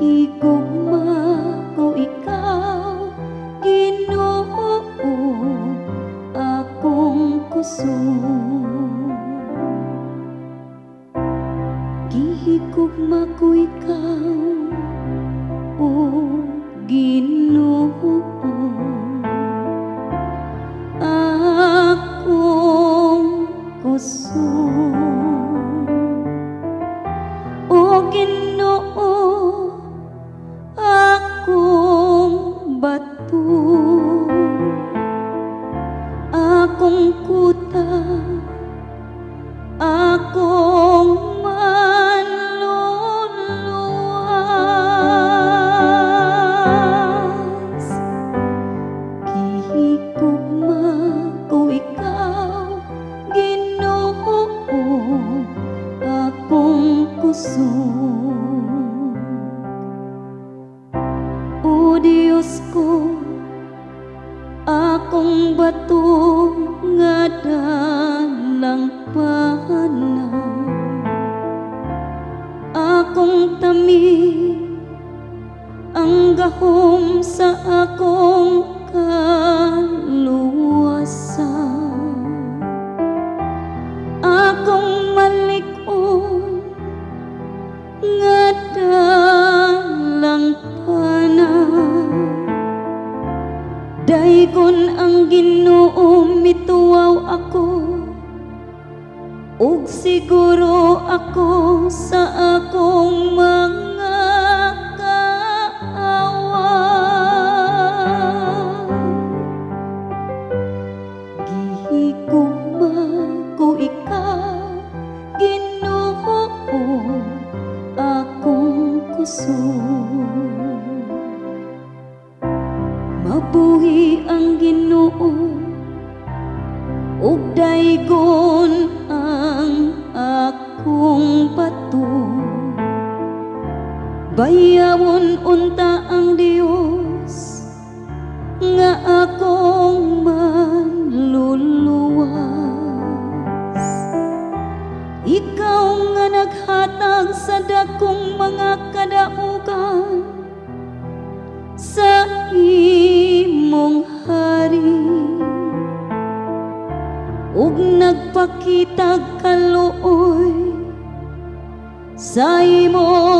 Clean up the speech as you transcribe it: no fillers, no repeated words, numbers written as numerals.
Gihigugma ko ikaw, Ginoo, akong kusog. Gihigugma ko ikaw, o Ginoo, akong kusog. O Ginoo, akong bato, akong kuta, akong manluluwas. Gihigugma ko ikaw, Ginoo, akong kusog. O Diyos ko, akong bato nga dalang panang, akong tami ang gahom sa akong kaluwasan, akong malig-on nga dalang panang. Daygon ang Ginoo mituwaw ako, ug siguro ako sa akong mga kaawa. Gihigugma ko ikaw, Ginoo, akong kusog. Mabuhi ang Ginoo, ug daygon ang akong bato. Bayawon unta ang Dios nga akong manluluwas. Ikaw nga naghatag sa dakong mga kadaugan, sa imong hari, ug nagpakitag kaluoy sa imong